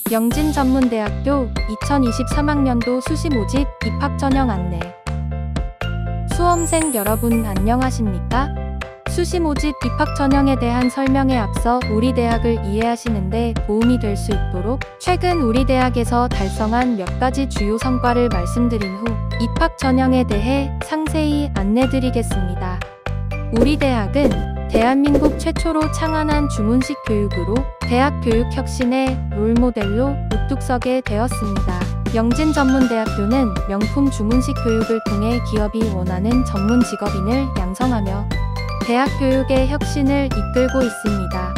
영진전문대학교 2023학년도 수시 모집 입학 전형 안내. 수험생 여러분 안녕하십니까? 수시 모집 입학 전형에 대한 설명에 앞서 우리 대학을 이해하시는데 도움이 될 수 있도록 최근 우리 대학에서 달성한 몇 가지 주요 성과를 말씀드린 후 입학 전형에 대해 상세히 안내드리겠습니다. 우리 대학은 대한민국 최초로 창안한 주문식 교육으로 대학 교육 혁신의 롤모델로 우뚝 서게 되었습니다. 영진전문대학교는 명품 주문식 교육을 통해 기업이 원하는 전문 직업인을 양성하며 대학 교육의 혁신을 이끌고 있습니다.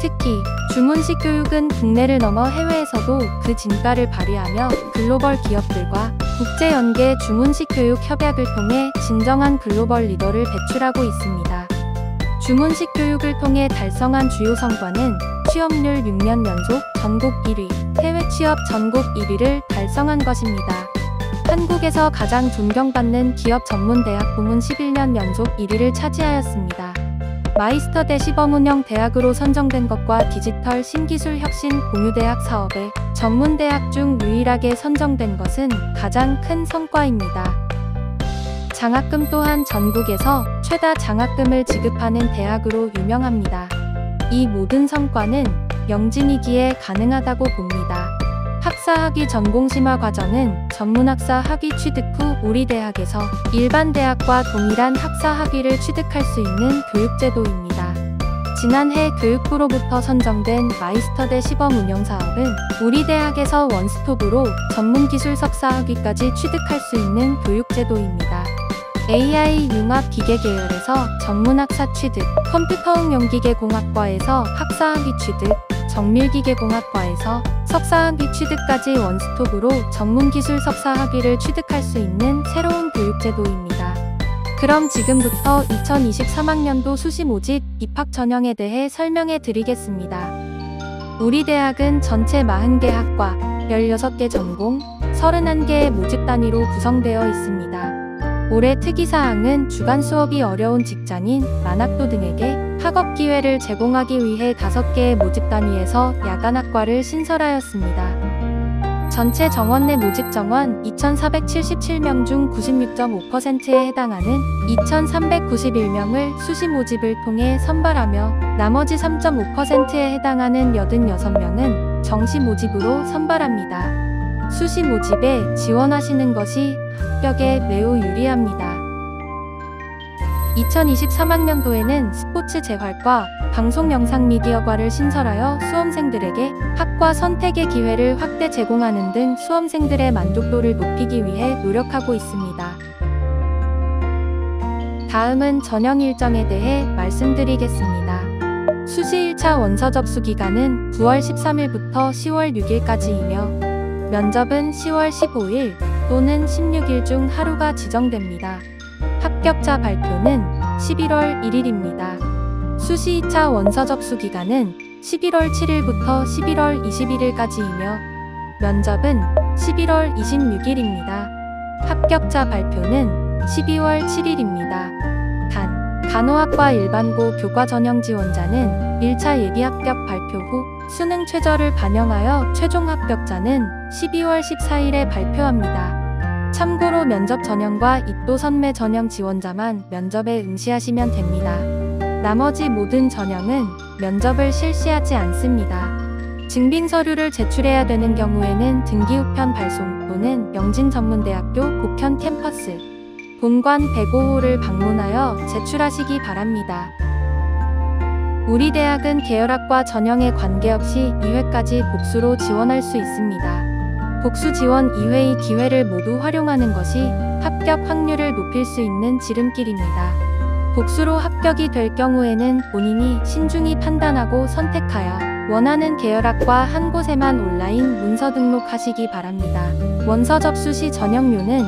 특히 주문식 교육은 국내를 넘어 해외에서도 그 진가를 발휘하며 글로벌 기업들과 국제연계 주문식 교육 협약을 통해 진정한 글로벌 리더를 배출하고 있습니다. 주문식 교육을 통해 달성한 주요 성과는 취업률 6년 연속 전국 1위, 해외 취업 전국 1위를 달성한 것입니다. 한국에서 가장 존경받는 기업 전문대학 부문 11년 연속 1위를 차지하였습니다. 마이스터대 시범운영 대학으로 선정된 것과 디지털 신기술 혁신 공유대학 사업에 전문대학 중 유일하게 선정된 것은 가장 큰 성과입니다. 장학금 또한 전국에서 최다 장학금을 지급하는 대학으로 유명합니다. 이 모든 성과는 영진이기에 가능하다고 봅니다. 학사학위 전공심화 과정은 전문학사 학위 취득 후 우리 대학에서 일반 대학과 동일한 학사학위를 취득할 수 있는 교육제도입니다. 지난해 교육부로부터 선정된 마이스터대 시범운영사업은 우리 대학에서 원스톱으로 전문기술 석사학위까지 취득할 수 있는 교육제도입니다. AI 융합 기계 계열에서 전문학사 취득, 컴퓨터응용기계공학과에서 학사학위 취득, 정밀기계공학과에서 석사학위 취득까지 원스톱으로 전문기술 석사학위를 취득할 수 있는 새로운 교육제도입니다. 그럼 지금부터 2023학년도 수시 모집 입학 전형에 대해 설명해 드리겠습니다. 우리 대학은 전체 40개 학과, 16개 전공, 31개의 모집 단위로 구성되어 있습니다. 올해 특이사항은 주간 수업이 어려운 직장인, 만학도 등에게 학업 기회를 제공하기 위해 5개의 모집 단위에서 야간학과를 신설하였습니다. 전체 정원 내 모집 정원 2,477명 중 96.5%에 해당하는 2,391명을 수시 모집을 통해 선발하며 나머지 3.5%에 해당하는 86명은 정시 모집으로 선발합니다. 수시 모집에 지원하시는 것이 합격에 매우 유리합니다. 2023학년도에는 스포츠 재활과 방송영상미디어과를 신설하여 수험생들에게 학과 선택의 기회를 확대 제공하는 등 수험생들의 만족도를 높이기 위해 노력하고 있습니다. 다음은 전형 일정에 대해 말씀드리겠습니다. 수시 1차 원서 접수 기간은 9월 13일부터 10월 6일까지이며 면접은 10월 15일 또는 16일 중 하루가 지정됩니다. 합격자 발표는 11월 1일입니다. 수시 2차 원서 접수 기간은 11월 7일부터 11월 21일까지이며 면접은 11월 26일입니다. 합격자 발표는 12월 7일입니다. 단, 간호학과 일반고 교과 전형 지원자는 1차 예비 합격 발표 후 수능 최저를 반영하여 최종 합격자는 12월 14일에 발표합니다. 참고로 면접 전형과 입도 선매 전형 지원자만 면접에 응시하시면 됩니다. 나머지 모든 전형은 면접을 실시하지 않습니다. 증빙 서류를 제출해야 되는 경우에는 등기우편 발송 또는 영진전문대학교 보편 캠퍼스 본관 105호를 방문하여 제출하시기 바랍니다. 우리 대학은 계열학과 전형에 관계없이 2회까지 복수로 지원할 수 있습니다. 복수 지원 2회의 기회를 모두 활용하는 것이 합격 확률을 높일 수 있는 지름길입니다. 복수로 합격이 될 경우에는 본인이 신중히 판단하고 선택하여 원하는 계열학과 한 곳에만 온라인 문서 등록하시기 바랍니다. 원서 접수 시 전형료는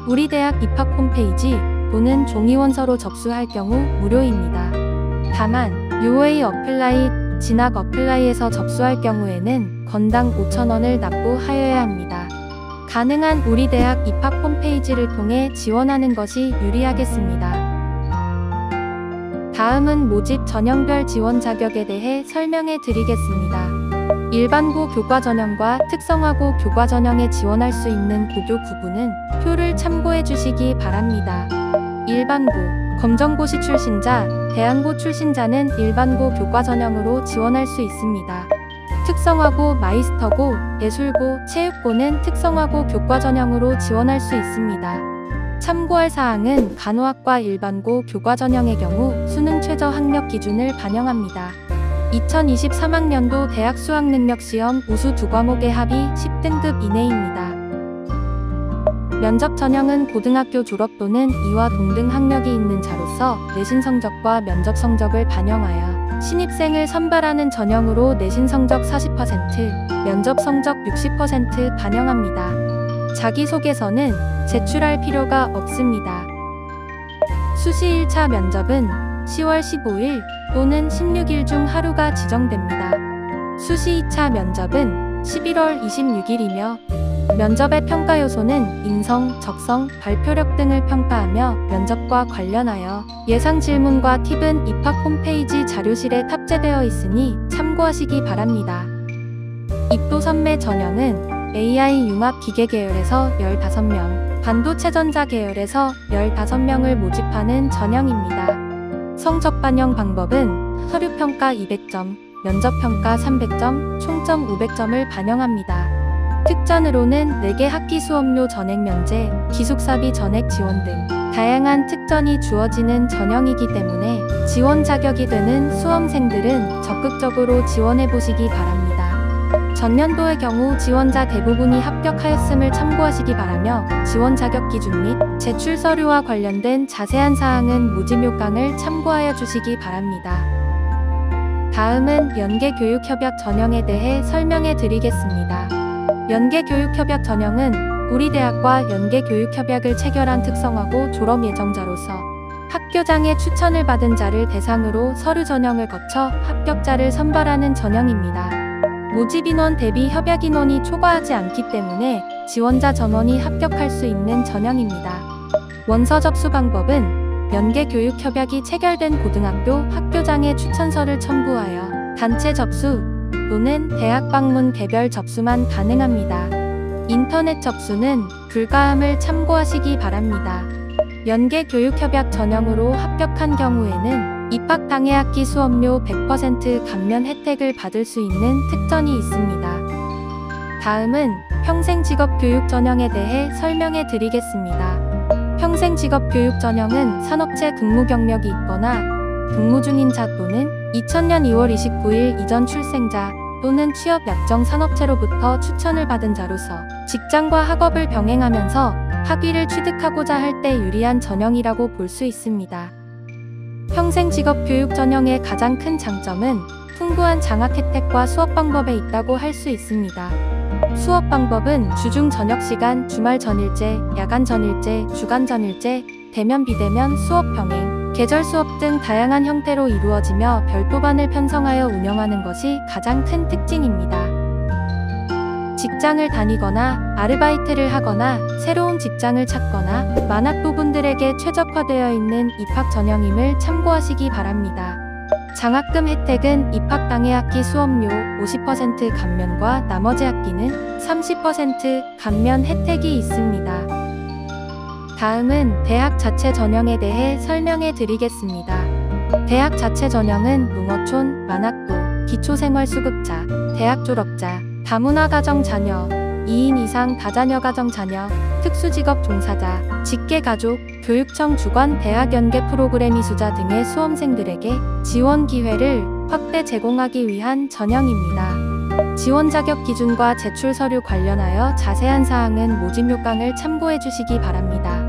우리 대학 입학 홈페이지 또는 종이원서로 접수할 경우 무료입니다. 다만 UA 어플라이, 진학 어플라이에서 접수할 경우에는 건당 5,000원을 납부하여야 합니다. 가능한 우리 대학 입학 홈페이지를 통해 지원하는 것이 유리하겠습니다. 다음은 모집 전형별 지원 자격에 대해 설명해 드리겠습니다. 일반고 교과 전형과 특성화고 교과 전형에 지원할 수 있는 고교 구분은 표를 참고해 주시기 바랍니다. 일반고, 검정고시 출신자, 대안고 출신자는 일반고 교과 전형으로 지원할 수 있습니다. 특성화고, 마이스터고, 예술고, 체육고는 특성화고 교과 전형으로 지원할 수 있습니다. 참고할 사항은 간호학과 일반고 교과 전형의 경우 수능 최저 학력 기준을 반영합니다. 2023학년도 대학 수학능력시험 우수 2과목의 합이 10등급 이내입니다. 면접 전형은 고등학교 졸업 또는 이와 동등 학력이 있는 자로서 내신 성적과 면접 성적을 반영하여 신입생을 선발하는 전형으로 내신 성적 40%, 면접 성적 60% 반영합니다. 자기소개서는 제출할 필요가 없습니다. 수시 1차 면접은 10월 15일 또는 16일 중 하루가 지정됩니다. 수시 2차 면접은 11월 26일이며 면접의 평가 요소는 인성, 적성, 발표력 등을 평가하며 면접과 관련하여 예상 질문과 팁은 입학 홈페이지 자료실에 탑재되어 있으니 참고하시기 바랍니다. 입도 선매 전형은 AI 융합 기계 계열에서 15명, 반도체 전자 계열에서 15명을 모집하는 전형입니다. 성적 반영 방법은 서류평가 200점, 면접평가 300점, 총점 500점을 반영합니다. 특전으로는 4개 학기 수업료 전액 면제, 기숙사비 전액 지원 등 다양한 특전이 주어지는 전형이기 때문에 지원 자격이 되는 수험생들은 적극적으로 지원해보시기 바랍니다. 전년도의 경우 지원자 대부분이 합격하였음을 참고하시기 바라며 지원 자격 기준 및 제출 서류와 관련된 자세한 사항은 모집요강을 참고하여 주시기 바랍니다. 다음은 연계교육협약 전형에 대해 설명해 드리겠습니다. 연계교육협약 전형은 우리 대학과 연계교육협약을 체결한 특성화고 졸업 예정자로서 학교장의 추천을 받은 자를 대상으로 서류 전형을 거쳐 합격자를 선발하는 전형입니다. 모집 인원 대비 협약 인원이 초과하지 않기 때문에 지원자 전원이 합격할 수 있는 전형입니다. 원서 접수 방법은 연계교육협약이 체결된 고등학교 학교장의 추천서를 첨부하여 단체 접수 또는 대학 방문 개별 접수만 가능합니다. 인터넷 접수는 불가함을 참고하시기 바랍니다. 연계교육협약 전형으로 합격한 경우에는 입학 당해 학기 수업료 100% 감면 혜택을 받을 수 있는 특전이 있습니다. 다음은 평생직업교육 전형에 대해 설명해 드리겠습니다. 평생직업교육 전형은 산업체 근무 경력이 있거나 근무 중인 자 또는 2000년 2월 29일 이전 출생자 또는 취업 약정 산업체로부터 추천을 받은 자로서 직장과 학업을 병행하면서 학위를 취득하고자 할 때 유리한 전형이라고 볼 수 있습니다. 평생직업교육 전형의 가장 큰 장점은 풍부한 장학 혜택과 수업 방법에 있다고 할 수 있습니다. 수업 방법은 주중 저녁 시간, 주말 전일제, 야간 전일제, 주간 전일제, 대면 비대면 수업 병행, 계절 수업 등 다양한 형태로 이루어지며 별도반을 편성하여 운영하는 것이 가장 큰 특징입니다. 직장을 다니거나 아르바이트를 하거나 새로운 직장을 찾거나 만학도분들에게 최적화되어 있는 입학 전형임을 참고하시기 바랍니다. 장학금 혜택은 입학 당해 학기 수업료 50% 감면과 나머지 학기는 30% 감면 혜택이 있습니다. 다음은 대학 자체 전형에 대해 설명해 드리겠습니다. 대학 자체 전형은 농어촌, 만학도, 기초생활수급자, 대학 졸업자, 다문화 가정 자녀, 2인 이상 다자녀 가정 자녀, 특수직업 종사자, 직계가족, 교육청 주관 대학 연계 프로그램 이수자 등의 수험생들에게 지원 기회를 확대 제공하기 위한 전형입니다. 지원 자격 기준과 제출 서류 관련하여 자세한 사항은 모집 요강을 참고해 주시기 바랍니다.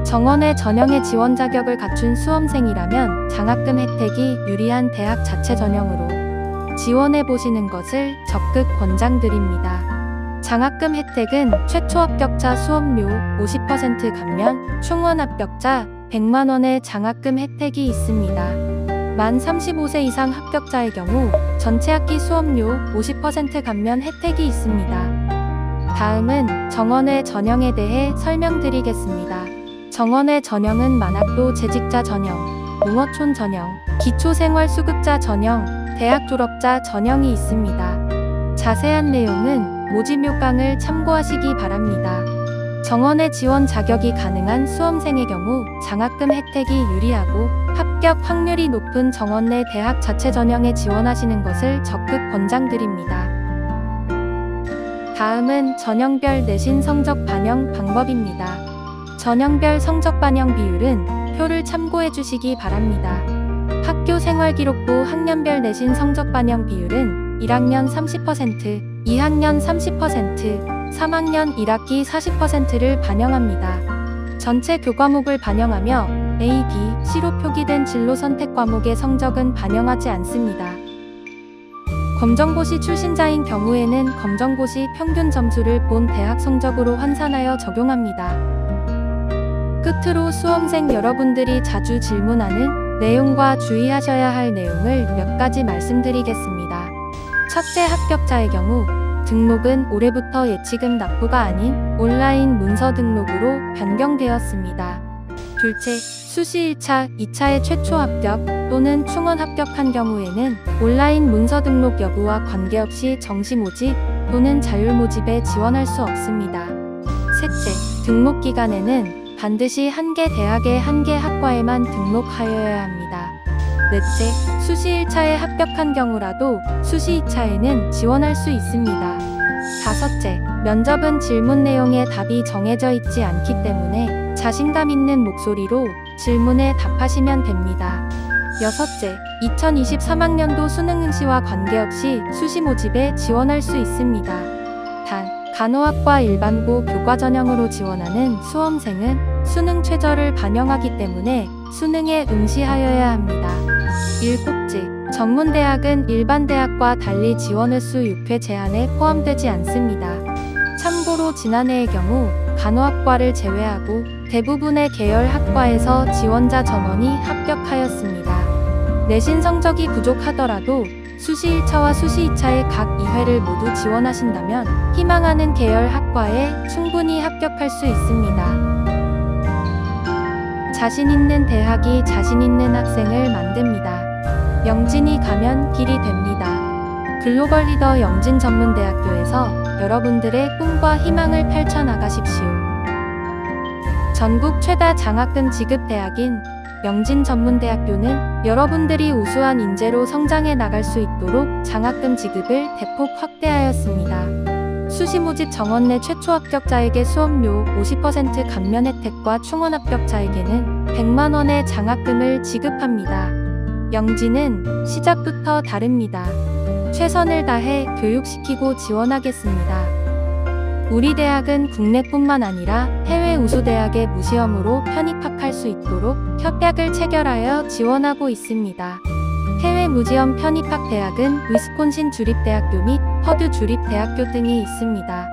정원의 전형의 지원 자격을 갖춘 수험생이라면 장학금 혜택이 유리한 대학 자체 전형으로 지원해 보시는 것을 적극 권장드립니다. 장학금 혜택은 최초 합격자 수업료 50% 감면, 충원 합격자 100만원의 장학금 혜택이 있습니다. 만 35세 이상 합격자의 경우 전체 학기 수업료 50% 감면 혜택이 있습니다. 다음은 정원의 전형에 대해 설명드리겠습니다. 정원의 전형은 만학도 재직자 전형, 농어촌 전형, 기초생활수급자 전형, 대학 졸업자 전형이 있습니다. 자세한 내용은 모집 요강을 참고하시기 바랍니다. 정원에 지원 자격이 가능한 수험생의 경우 장학금 혜택이 유리하고 합격 확률이 높은 정원 내 대학 자체 전형에 지원하시는 것을 적극 권장드립니다. 다음은 전형별 내신 성적 반영 방법입니다. 전형별 성적 반영 비율은 표를 참고해 주시기 바랍니다. 학교 생활기록부 학년별 내신 성적 반영 비율은 1학년 30%, 2학년 30%, 3학년 1학기 40%를 반영합니다. 전체 교과목을 반영하며 A, B, C로 표기된 진로 선택 과목의 성적은 반영하지 않습니다. 검정고시 출신자인 경우에는 검정고시 평균 점수를 본 대학 성적으로 환산하여 적용합니다. 끝으로 수험생 여러분들이 자주 질문하는 내용과 주의하셔야 할 내용을 몇 가지 말씀드리겠습니다. 첫째, 합격자의 경우 등록은 올해부터 예치금 납부가 아닌 온라인 문서 등록으로 변경되었습니다. 둘째, 수시 1차, 2차의 최초 합격 또는 충원 합격한 경우에는 온라인 문서 등록 여부와 관계없이 정시 모집 또는 자율 모집에 지원할 수 없습니다. 셋째, 등록 기간에는 반드시 한 개 대학의 한 개 학과에만 등록하여야 합니다. 넷째, 수시 1차에 합격한 경우라도 수시 2차에는 지원할 수 있습니다. 다섯째, 면접은 질문 내용에 답이 정해져 있지 않기 때문에 자신감 있는 목소리로 질문에 답하시면 됩니다. 여섯째, 2023학년도 수능 응시와 관계없이 수시 모집에 지원할 수 있습니다. 단, 간호학과 일반고 교과 전형으로 지원하는 수험생은 수능 최저를 반영하기 때문에 수능에 응시하여야 합니다. 일곱째, 전문대학은 일반 대학과 달리 지원 횟수 6회 제한에 포함되지 않습니다. 참고로 지난해의 경우 간호학과를 제외하고 대부분의 계열 학과에서 지원자 전원이 합격하였습니다. 내신 성적이 부족하더라도 수시 1차와 수시 2차의 각 2회를 모두 지원하신다면 희망하는 계열 학과에 충분히 합격할 수 있습니다. 자신 있는 대학이 자신 있는 학생을 만듭니다. 영진이 가면 길이 됩니다. 글로벌 리더 영진전문대학교에서 여러분들의 꿈과 희망을 펼쳐나가십시오. 전국 최다 장학금 지급 대학인 영진전문대학교는 여러분들이 우수한 인재로 성장해 나갈 수 있도록 장학금 지급을 대폭 확대하였습니다. 수시 모집 정원 내 최초 합격자에게 수업료 50% 감면 혜택과 충원 합격자에게는 100만 원의 장학금을 지급합니다. 영진은 시작부터 다릅니다. 최선을 다해 교육시키고 지원하겠습니다. 우리 대학은 국내뿐만 아니라 해외 우수대학의 무시험으로 편입학할 수 있도록 협약을 체결하여 지원하고 있습니다. 해외 무지엄 편입학 대학은 위스콘신 주립대학교 및 퍼듀 주립대학교 등이 있습니다.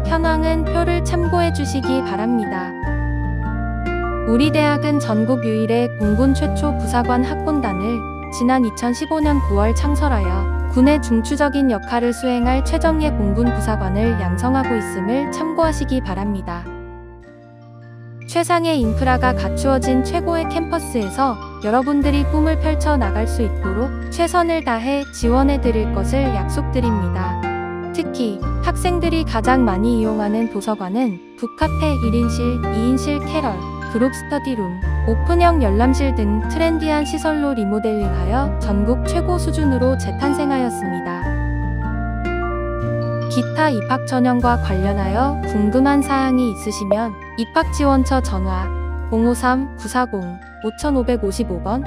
현황은 표를 참고해 주시기 바랍니다. 우리 대학은 전국 유일의 공군 최초 부사관 학군단을 지난 2015년 9월 창설하여 군의 중추적인 역할을 수행할 최정예 공군 부사관을 양성하고 있음을 참고하시기 바랍니다. 최상의 인프라가 갖추어진 최고의 캠퍼스에서 여러분들이 꿈을 펼쳐 나갈 수 있도록 최선을 다해 지원해 드릴 것을 약속드립니다. 특히 학생들이 가장 많이 이용하는 도서관은 북카페 1인실, 2인실 캐럴, 그룹 스터디룸, 오픈형 열람실 등 트렌디한 시설로 리모델링하여 전국 최고 수준으로 재탄생하였습니다. 기타 입학 전형과 관련하여 궁금한 사항이 있으시면 입학지원처 전화 053-940-5555번,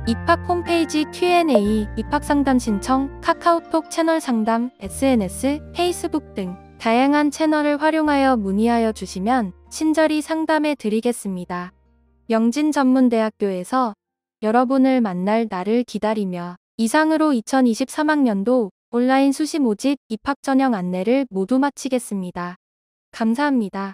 입학 홈페이지 Q&A, 입학상담 신청, 카카오톡 채널 상담, SNS, 페이스북 등 다양한 채널을 활용하여 문의하여 주시면 친절히 상담해 드리겠습니다. 영진전문대학교에서 여러분을 만날 날을 기다리며 이상으로 2023학년도 온라인 수시 모집 입학 전형 안내를 모두 마치겠습니다. 감사합니다.